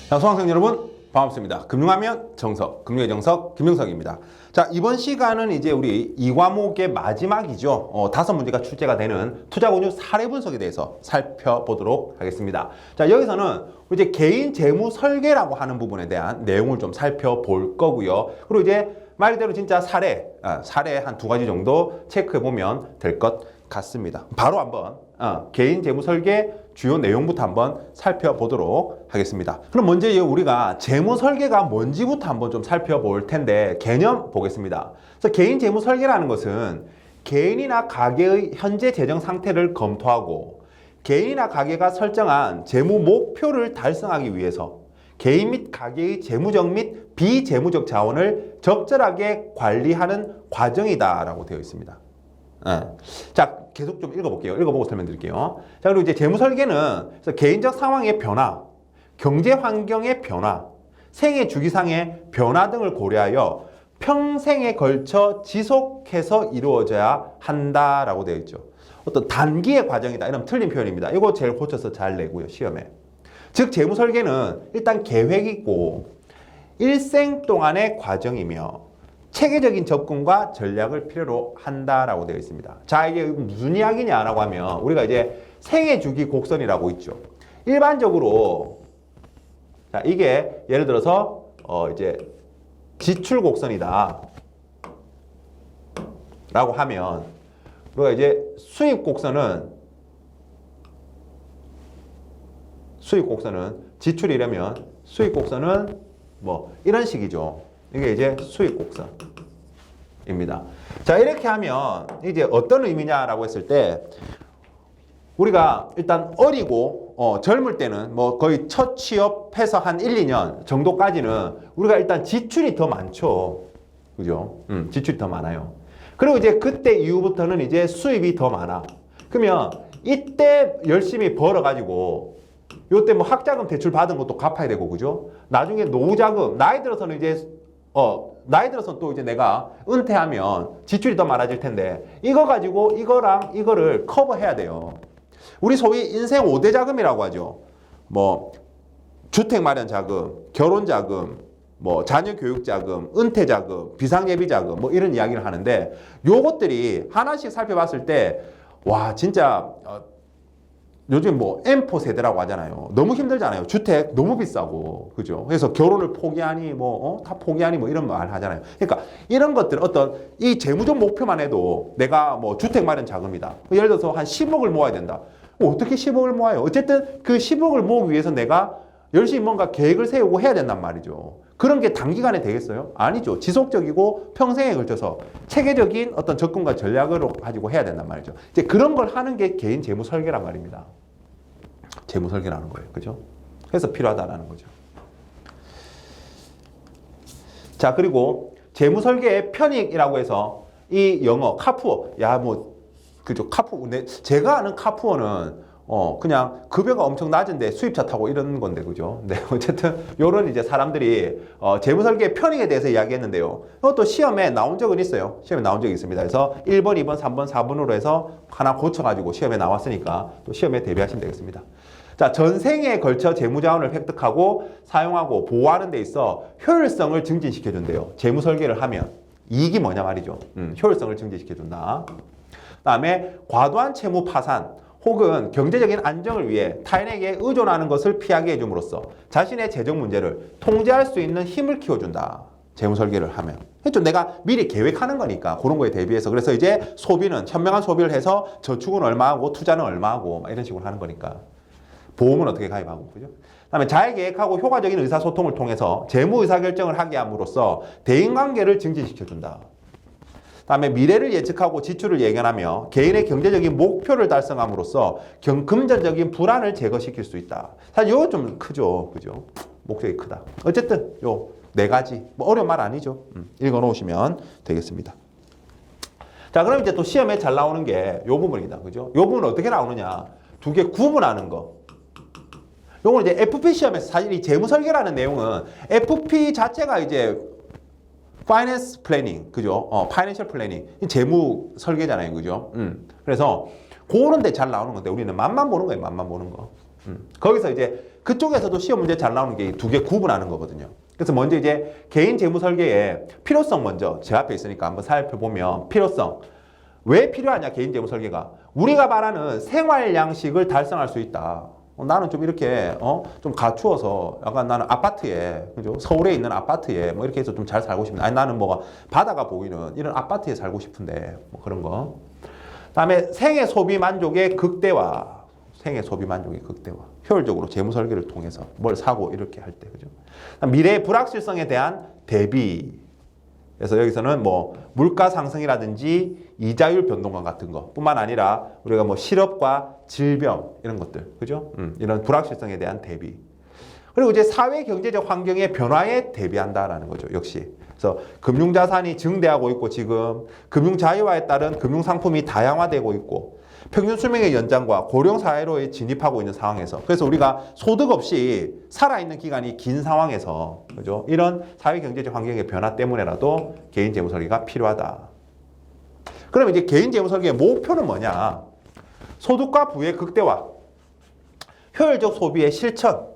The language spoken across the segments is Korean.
자, 수강생 여러분 반갑습니다. 금융하면 정석, 금융의 정석 김영석입니다. 자, 이번 시간은 이제 우리 이 과목의 마지막이죠. 5문제가 출제가 되는 투자금융 사례 분석에 대해서 살펴보도록 하겠습니다. 자, 여기서는 이제 개인 재무 설계라고 하는 부분에 대한 내용을 좀 살펴볼 거고요. 그리고 이제 말 그대로 진짜 사례 한 2가지 정도 체크해 보면 될 것 같습니다. 바로 한번 개인 재무 설계 주요 내용부터 한번 살펴보도록 하겠습니다. 그럼 먼저 우리가 재무 설계가 뭔지부터 한번 좀 살펴볼 텐데 개념 보겠습니다. 그래서 개인 재무 설계라는 것은 개인이나 가게의 현재 재정 상태를 검토하고 개인이나 가게가 설정한 재무 목표를 달성하기 위해서 개인 및 가게의 재무적 및 비재무적 자원을 적절하게 관리하는 과정이다라고 되어 있습니다. 자, 계속 좀 읽어볼게요. 읽어보고 설명드릴게요. 자, 그리고 이제 재무 설계는 개인적 상황의 변화, 경제 환경의 변화, 생애 주기상의 변화 등을 고려하여 평생에 걸쳐 지속해서 이루어져야 한다라고 되어 있죠. 어떤 단기의 과정이다. 이러면 틀린 표현입니다. 이거 제일 고쳐서 잘 내고요, 시험에. 즉, 재무 설계는 일단 계획이 있고 일생 동안의 과정이며 체계적인 접근과 전략을 필요로 한다라고 되어 있습니다. 자, 이게 무슨 이야기냐라고 하면 우리가 이제 생애 주기 곡선이라고 있죠. 일반적으로 자, 이게 예를 들어서 이제 지출 곡선이다 라고 하면 우리가 이제 수입 곡선은 지출이라면 수입 곡선은 뭐 이런 식이죠. 이게 이제 수익 곡선입니다. 자, 이렇게 하면 이제 어떤 의미냐라고 했을 때 우리가 일단 어리고 젊을 때는 뭐 거의 첫 취업해서 한 1, 2년 정도까지는 우리가 일단 지출이 더 많죠. 그죠? 지출이 더 많아요. 그리고 이제 그때 이후부터는 이제 수입이 더 많아. 그러면 이때 열심히 벌어가지고 요때 뭐 학자금 대출 받은 것도 갚아야 되고, 그죠? 나중에 노후자금, 나이 들어서는 또 이제 내가 은퇴하면 지출이 더 많아질 텐데 이거 가지고 이거랑 이거를 커버해야 돼요. 우리 소위 인생 5대 자금이라고 하죠. 뭐 주택 마련 자금, 결혼 자금, 뭐 자녀 교육 자금, 은퇴 자금, 비상 예비 자금 뭐 이런 이야기를 하는데 요것들이 하나씩 살펴봤을 때 와, 진짜 요즘 뭐 M4 세대라고 하잖아요. 너무 힘들잖아요. 주택 너무 비싸고, 그죠? 그래서 결혼을 포기하니 다 포기하니 뭐 이런 말 하잖아요. 그러니까 이런 것들 어떤 이 재무적 목표만 해도 내가 뭐 주택 마련 자금이다. 예를 들어서 한 10억을 모아야 된다. 어떻게 10억을 모아요? 어쨌든 그 10억을 모으기 위해서 내가 열심히 뭔가 계획을 세우고 해야 된단 말이죠. 그런 게 단기간에 되겠어요? 아니죠. 지속적이고 평생에 걸쳐서 체계적인 어떤 접근과 전략을 가지고 해야 된단 말이죠. 이제 그런 걸 하는 게 개인 재무 설계란 말입니다. 재무 설계라는 거예요. 그죠? 그래서 필요하다라는 거죠. 자, 그리고 재무 설계의 편익이라고 해서 이 영어 카푸어, 그죠? 카푸어. 제가 아는 카푸어는 그냥 급여가 엄청 낮은데 수입차 타고 이런 건데, 그죠? 네, 어쨌든 요런 이제 사람들이 재무 설계의 편익에 대해서 이야기했는데요. 이것도 시험에 나온 적은 있어요. 시험에 나온 적이 있습니다. 그래서 1번, 2번, 3번, 4번으로 해서 하나 고쳐가지고 시험에 나왔으니까 또 시험에 대비하시면 되겠습니다. 자, 전생에 걸쳐 재무자원을 획득하고 사용하고 보호하는 데 있어 효율성을 증진시켜준대요. 재무 설계를 하면 이익이 뭐냐 말이죠. 효율성을 증진시켜준다. 그다음에 과도한 채무 파산 혹은 경제적인 안정을 위해 타인에게 의존하는 것을 피하게 해줌으로써 자신의 재정 문제를 통제할 수 있는 힘을 키워준다. 재무 설계를 하면. 그렇죠. 내가 미리 계획하는 거니까 그런 거에 대비해서. 그래서 이제 소비는 현명한 소비를 해서 저축은 얼마하고 투자는 얼마하고 막 이런 식으로 하는 거니까. 보험은 어떻게 가입하고, 그죠? 그다음에 잘 계획하고 효과적인 의사소통을 통해서 재무 의사결정을 하게 함으로써 대인관계를 증진시켜준다. 그다음에 미래를 예측하고 지출을 예견하며 개인의 경제적인 목표를 달성함으로써 금전적인 불안을 제거시킬 수 있다. 사실 이거 좀 크죠, 그죠? 목적이 크다. 어쨌든 요 4가지 뭐 어려운 말 아니죠. 읽어놓으시면 되겠습니다. 자, 그럼 이제 또 시험에 잘 나오는 게 요 부분이다, 그죠? 요 부분은 어떻게 나오느냐? 2개 구분하는 거. 요건 이제 FP 시험에서 사실 이 재무 설계라는 내용은 FP 자체가 이제 파이낸스 플래닝, 그죠? 파이낸셜 플래닝, 재무 설계잖아요, 그죠? 그래서 그런 데 잘 나오는 건데 우리는 맛만 보는 거예요, 맛만 보는 거. 거기서 이제 그쪽에서도 시험 문제 잘 나오는 게 두 개 구분하는 거거든요. 그래서 먼저 이제 개인 재무 설계의 필요성 먼저 제 앞에 있으니까 한번 살펴보면 필요성. 왜 필요하냐, 개인 재무 설계가. 우리가 말하는 생활 양식을 달성할 수 있다. 나는 좀 이렇게 좀 갖추어서 약간 나는 아파트에, 그죠? 서울에 있는 아파트에 뭐 이렇게 해서 좀 잘 살고 싶은데, 아니 나는 뭐가 바다가 보이는 이런 아파트에 살고 싶은데 뭐 그런 거. 그다음에 생애 소비 만족의 극대화. 생애 소비 만족의 극대화. 효율적으로 재무 설계를 통해서 뭘 사고 이렇게 할 때, 그죠? 미래의 불확실성에 대한 대비. 그래서 여기서는 뭐 물가 상승이라든지 이자율 변동감 같은 거 뿐만 아니라 우리가 뭐 실업과 질병 이런 것들, 그죠? 이런 불확실성에 대한 대비. 그리고 이제 사회 경제적 환경의 변화에 대비한다라는 거죠, 역시. 그래서 금융자산이 증대하고 있고, 지금 금융 자유화에 따른 금융 상품이 다양화되고 있고, 평균 수명의 연장과 고령 사회로 진입하고 있는 상황에서, 그래서 우리가 소득 없이 살아있는 기간이 긴 상황에서, 그죠? 이런 사회 경제적 환경의 변화 때문에라도 개인 재무 설계가 필요하다. 그럼 이제 개인 재무 설계의 목표는 뭐냐? 소득과 부의 극대화, 효율적 소비의 실천,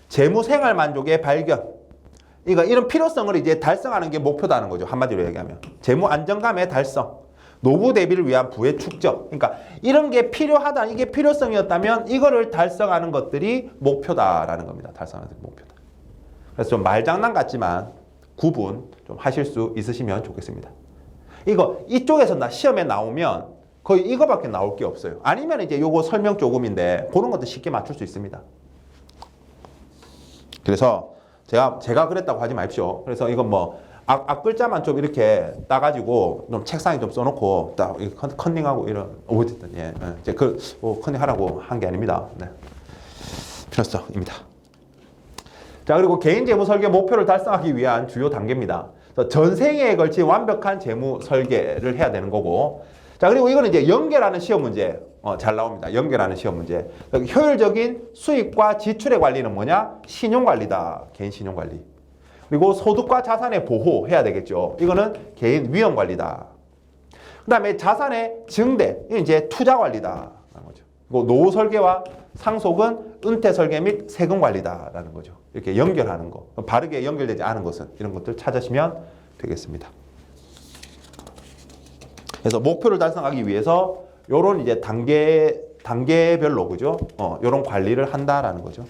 재무 생활 만족의 발견. 이런 필요성을 이제 달성하는 게 목표다는 거죠. 한마디로 얘기하면. 재무 안정감의 달성. 노후 대비를 위한 부의 축적. 그러니까 이런 게 필요하다, 이게 필요성이었다면 이거를 달성하는 것들이 목표다라는 겁니다. 달성하는 것들이 목표다. 그래서 좀 말장난 같지만 구분 좀 하실 수 있으시면 좋겠습니다. 이쪽에서 시험에 나오면 거의 이거밖에 나올 게 없어요. 아니면 이제 요거 설명 조금인데 그런 것도 쉽게 맞출 수 있습니다. 그래서 제가 그랬다고 하지 마십시오. 그래서 이건 뭐 앞글자만 좀 이렇게 따가지고 좀 책상에 좀 써놓고 딱 컨닝하고 이런 어쨌든 이제 컨닝하라고 한 게 아닙니다. 네. 필요성입니다. 자, 그리고 개인 재무 설계 목표를 달성하기 위한 주요 단계입니다. 전생에 걸친 완벽한 재무 설계를 해야 되는 거고, 자, 그리고 이거는 이제 연결하는 시험 문제 잘 나옵니다. 연결하는 시험 문제. 효율적인 수입과 지출의 관리는 뭐냐? 신용관리다. 개인 신용관리. 그리고 소득과 자산의 보호 해야 되겠죠. 이거는 개인 위험 관리다. 그 다음에 자산의 증대, 이건 이제 투자 관리다. 라는 거죠. 그리고 노후 설계와 상속은 은퇴 설계 및 세금 관리다라는 거죠. 이렇게 연결하는 거. 바르게 연결되지 않은 것은 이런 것들 찾으시면 되겠습니다. 그래서 목표를 달성하기 위해서 요런 이제 단계별로, 그죠? 요런 관리를 한다라는 거죠.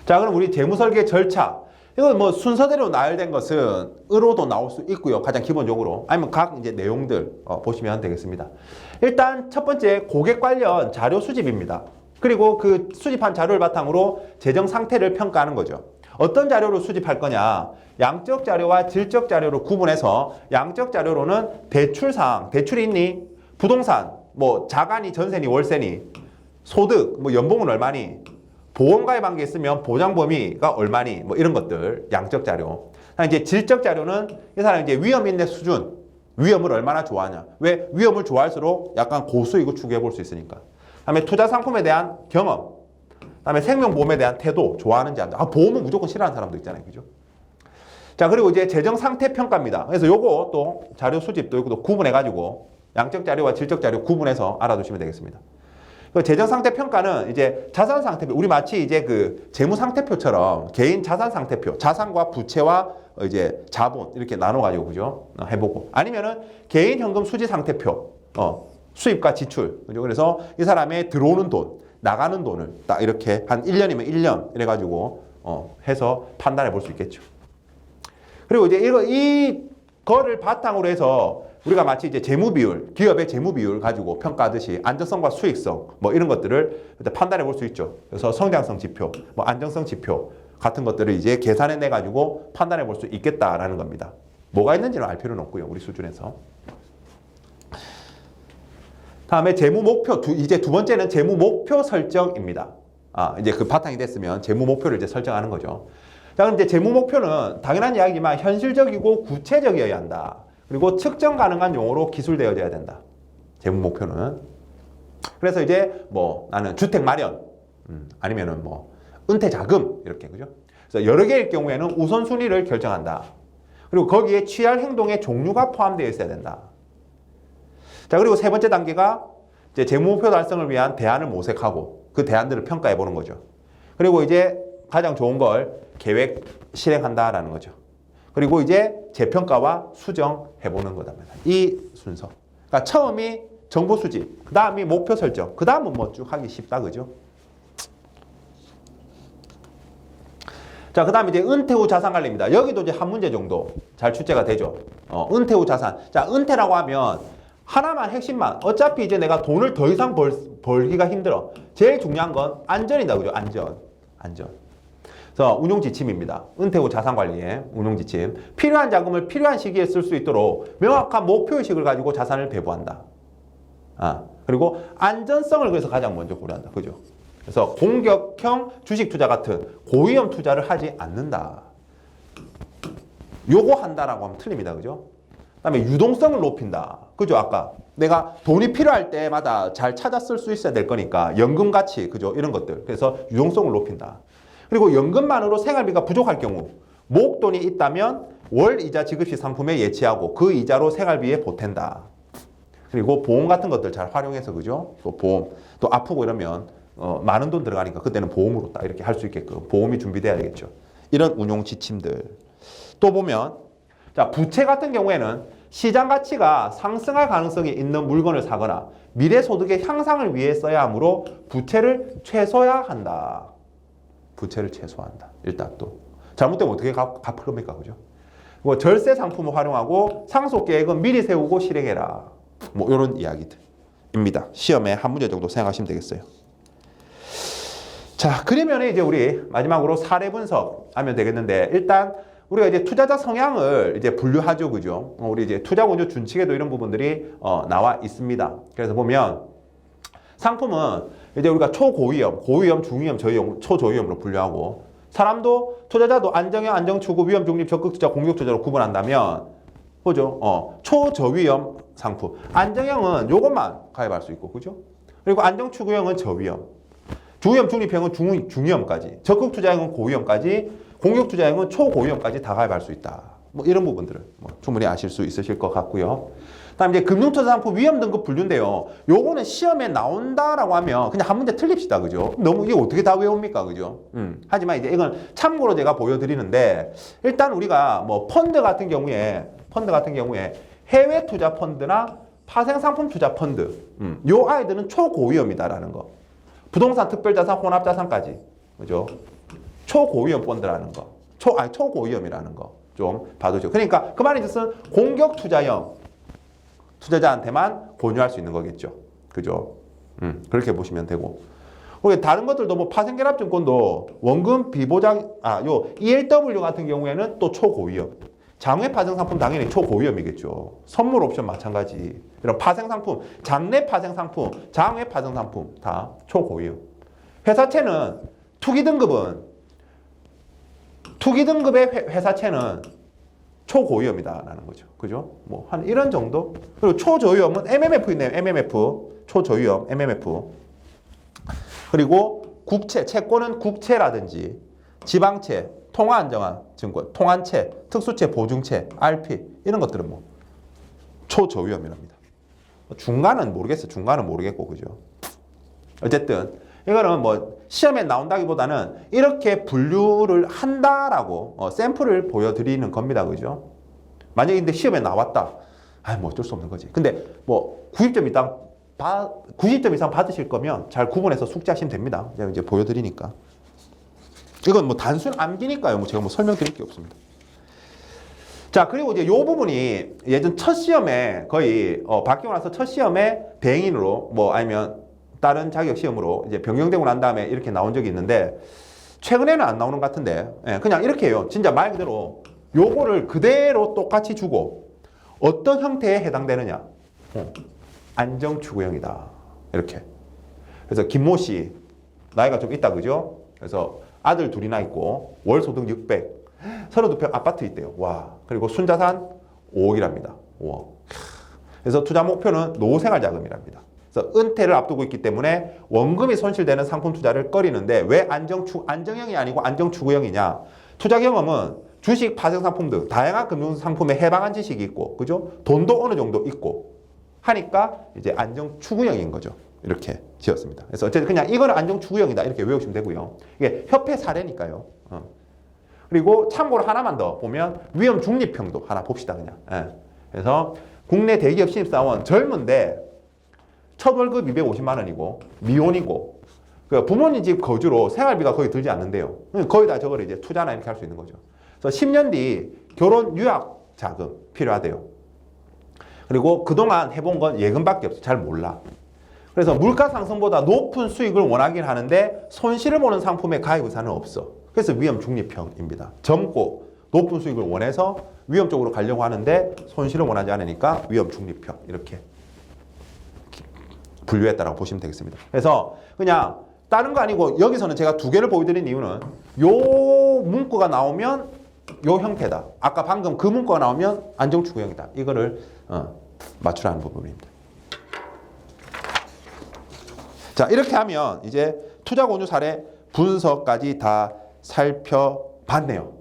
자, 그럼 우리 재무 설계 절차. 이건 뭐 순서대로 나열된 것은 으로도 나올 수 있고요. 가장 기본적으로. 아니면 각 이제 내용들 보시면 되겠습니다. 일단 첫 번째 고객 관련 자료 수집입니다. 그리고 그 수집한 자료를 바탕으로 재정 상태를 평가하는 거죠. 어떤 자료를 수집할 거냐? 양적 자료와 질적 자료로 구분해서 양적 자료로는 대출사항, 대출이 있니? 부동산, 뭐 자가니, 전세니, 월세니, 소득, 뭐 연봉은 얼마니? 보험가입 한 게 있으면 보장 범위가 얼마니? 뭐 이런 것들, 양적 자료. 이제 질적 자료는 이 사람이 이제 위험 인덱 수준, 위험을 얼마나 좋아하냐? 왜? 위험을 좋아할수록 약간 고수익을 추구해 볼 수 있으니까. 그다음에 투자 상품에 대한 경험, 그다음에 생명보험에 대한 태도, 좋아하는지 안 좋아. 보험은 무조건 싫어하는 사람도 있잖아요, 그죠? 자, 그리고 이제 재정 상태 평가입니다. 그래서 요거 또 자료 수집도 이것도 구분해가지고 양적 자료와 질적 자료 구분해서 알아두시면 되겠습니다. 그 재정 상태 평가는 이제 자산 상태표, 우리 마치 이제 그 재무 상태표처럼 개인 자산 상태표, 자산과 부채와 이제 자본 이렇게 나눠가지고, 그죠? 해보고, 아니면은 개인 현금 수지 상태표, 수입과 지출, 그죠? 그래서 이 사람의 들어오는 돈, 나가는 돈을 딱 이렇게 한 1년이면 1년 이래가지고 해서 판단해 볼 수 있겠죠. 그리고 이제 이거를 바탕으로 해서 우리가 마치 이제 재무 비율, 기업의 재무 비율 가지고 평가하듯이 안정성과 수익성 뭐 이런 것들을 판단해 볼 수 있죠. 그래서 성장성 지표, 뭐 안정성 지표 같은 것들을 이제 계산해 내 가지고 판단해 볼 수 있겠다라는 겁니다. 뭐가 있는지는 알 필요는 없고요, 우리 수준에서. 다음에 재무 목표, 이제 두 번째는 재무 목표 설정입니다. 이제 그 바탕이 됐으면 재무 목표를 이제 설정하는 거죠. 자, 그럼 이제 재무 목표는 당연한 이야기지만 현실적이고 구체적이어야 한다. 그리고 측정 가능한 용어로 기술되어져야 된다. 재무 목표는. 그래서 이제 뭐 나는 주택 마련, 아니면은 뭐 은퇴 자금 이렇게, 그죠? 그래서 여러 개일 경우에는 우선순위를 결정한다. 그리고 거기에 취할 행동의 종류가 포함되어 있어야 된다. 자, 그리고 세 번째 단계가 이제 재무목표 달성을 위한 대안을 모색하고 그 대안들을 평가해 보는 거죠. 그리고 이제 가장 좋은 걸 계획 실행한다라는 거죠. 그리고 이제 재평가와 수정해 보는 거답니다. 이 순서. 그러니까 처음이 정보 수집, 그 다음이 목표 설정, 그 다음은 뭐 쭉 하기 쉽다, 그죠? 자, 그 다음에 이제 은퇴 후 자산 관리입니다. 여기도 이제 한 문제 정도 잘 출제가 되죠. 은퇴 후 자산. 자, 은퇴라고 하면 하나만 핵심만. 어차피 이제 내가 돈을 더 이상 벌기가 힘들어. 제일 중요한 건 안전이다, 그죠? 안전. 그래서 운용 지침입니다. 은퇴 후 자산 관리의 운용 지침. 필요한 자금을 필요한 시기에 쓸 수 있도록 명확한 목표의식을 가지고 자산을 배분한다. 그리고 안전성을 그래서 가장 먼저 고려한다. 그죠? 그래서 공격형 주식 투자 같은 고위험 투자를 하지 않는다. 요거 한다라고 하면 틀립니다. 그죠? 그다음에 유동성을 높인다. 그죠? 아까 내가 돈이 필요할 때마다 잘 찾아 쓸 수 있어야 될 거니까 연금 가치, 그죠? 이런 것들. 그래서 유동성을 높인다. 그리고 연금만으로 생활비가 부족할 경우 목돈이 있다면 월 이자 지급 시 상품에 예치하고 그 이자로 생활비에 보탠다. 그리고 보험 같은 것들 잘 활용해서, 그죠? 또 보험, 또 아프고 이러면 많은 돈 들어가니까 그때는 보험으로 딱 이렇게 할 수 있게끔 보험이 준비돼야 되겠죠. 이런 운용 지침들. 또 보면, 자, 부채 같은 경우에는 시장 가치가 상승할 가능성이 있는 물건을 사거나 미래 소득의 향상을 위해 써야 하므로 부채를 최소화한다. 부채를 최소화한다. 일단 또. 잘못되면 어떻게 갚을 겁니까? 그죠? 뭐 절세 상품을 활용하고 상속 계획은 미리 세우고 실행해라. 뭐 이런 이야기들입니다. 시험에 한 문제 정도 생각하시면 되겠어요. 자, 그러면 이제 우리 마지막으로 사례 분석하면 되겠는데, 일단 우리가 이제 투자자 성향을 이제 분류하죠, 그죠? 우리 이제 투자 원조 준칙에도 이런 부분들이 나와 있습니다. 그래서 보면 상품은 이제 우리가 초고위험, 고위험, 중위험, 저위험, 초저위험으로 분류하고, 사람도 투자자도 안정형, 안정추구, 위험 중립, 적극 투자, 공격 투자로 구분한다면, 그죠? 초저위험 상품. 안정형은 요것만 가입할 수 있고, 그죠? 그리고 안정추구형은 저위험. 중위험, 중립형은 중위험까지. 적극 투자형은 고위험까지. 공격 투자형은 초고위험까지 다 가입할 수 있다. 뭐 이런 부분들을 충분히 아실 수 있으실 것 같고요. 다음 이제 금융투자 상품 위험 등급 분류인데요. 요거는 시험에 나온다라고 하면 그냥 한 문제 틀립시다. 그죠? 너무 이게 어떻게 다 외웁니까? 그죠? 하지만 이제 이건 참고로 제가 보여드리는데, 일단 우리가 뭐 펀드 같은 경우에 해외 투자 펀드나 파생 상품 투자 펀드, 요 아이들은 초고위험이다라는 거. 부동산, 특별자산, 혼합자산까지, 그죠? 초고위험 펀드라는 거, 초고위험이라는 거 좀 봐두죠. 그러니까 그 말인 뜻은 공격 투자형 투자자한테만 권유할 수 있는 거겠죠, 그죠? 그렇게 보시면 되고. 그리고 다른 것들도 뭐 파생결합증권도 원금 비보장, 요 ELW 같은 경우에는 또 초고위험. 장외 파생 상품 당연히 초고위험이겠죠. 선물 옵션 마찬가지. 이런 파생 상품, 장내 파생 상품, 장외 파생 상품 다 초고위험. 회사채는 투기 등급의 회사채는 초고위험이다라는 거죠. 그죠? 뭐 한 이런 정도. 그리고 초저위험은 MMF 있네요. MMF. 초저위험 MMF. 그리고 국채, 채권은 국채라든지 지방채, 통화안정화증권, 통한채, 특수채, 보증채, RP 이런 것들은 뭐 초저위험이랍니다. 중간은 모르겠어요. 중간은 모르겠고, 그죠? 어쨌든 이거는 뭐 시험에 나온다기보다는 이렇게 분류를 한다라고 샘플을 보여드리는 겁니다. 그죠? 만약에 근데 시험에 나왔다. 뭐 어쩔 수 없는 거지. 근데 뭐 90점 이상 받으실 거면 잘 구분해서 숙지하시면 됩니다. 제가 이제 보여드리니까. 이건 뭐 단순 암기니까요. 뭐 제가 뭐 설명드릴 게 없습니다. 자, 그리고 이제 요 부분이 예전 첫 시험에 거의 바뀌고 나서 첫 시험에 대행인으로 뭐 아니면 다른 자격 시험으로 이제 변경되고 난 다음에 이렇게 나온 적이 있는데, 최근에는 안 나오는 것 같은데, 그냥 이렇게 해요. 진짜 말 그대로 요거를 그대로 똑같이 주고 어떤 형태에 해당되느냐, 안정추구형이다 이렇게. 그래서 김모 씨 나이가 좀 있다, 그죠? 그래서 아들 둘이나 있고 월소득 600, 32평 아파트 있대요. 와. 그리고 순자산 5억이랍니다. 5억. 그래서 투자 목표는 노후생활자금이랍니다. 그래서 은퇴를 앞두고 있기 때문에 원금이 손실되는 상품 투자를 꺼리는데, 왜 안정형이 아니고 안정추구형이냐? 투자 경험은 주식, 파생 상품 등 다양한 금융 상품에 해방한 지식이 있고, 그죠? 돈도 어느 정도 있고, 하니까 이제 안정추구형인 거죠. 이렇게 지었습니다. 그래서 어쨌든 그냥 이거는 안정추구형이다 이렇게 외우시면 되고요. 이게 협회 사례니까요. 그리고 참고로 하나만 더 보면 위험중립형도 하나 봅시다 그냥. 예. 그래서 국내 대기업 신입사원 젊은데 첫 월급 250만 원이고 미혼이고 그 부모님 집 거주로 생활비가 거의 들지 않는데요. 거의 다 저걸 이제 투자나 이렇게 할 수 있는 거죠. 그래서 10년 뒤 결혼 유학 자금 필요하대요. 그리고 그동안 해본 건 예금밖에 없어. 잘 몰라. 그래서 물가 상승보다 높은 수익을 원하긴 하는데 손실을 보는 상품에 가입 의사는 없어. 그래서 위험 중립형입니다. 젊고 높은 수익을 원해서 위험 쪽으로 가려고 하는데 손실을 원하지 않으니까 위험 중립형 이렇게 분류했다라고 보시면 되겠습니다. 그래서 그냥 다른 거 아니고 여기서는 제가 두 개를 보여드린 이유는 요 문구가 나오면 요 형태다. 아까 방금 그 문구가 나오면 안정추구형이다. 이거를 맞추라는 부분입니다. 자, 이렇게 하면 이제 투자 권유 사례 분석까지 다 살펴봤네요.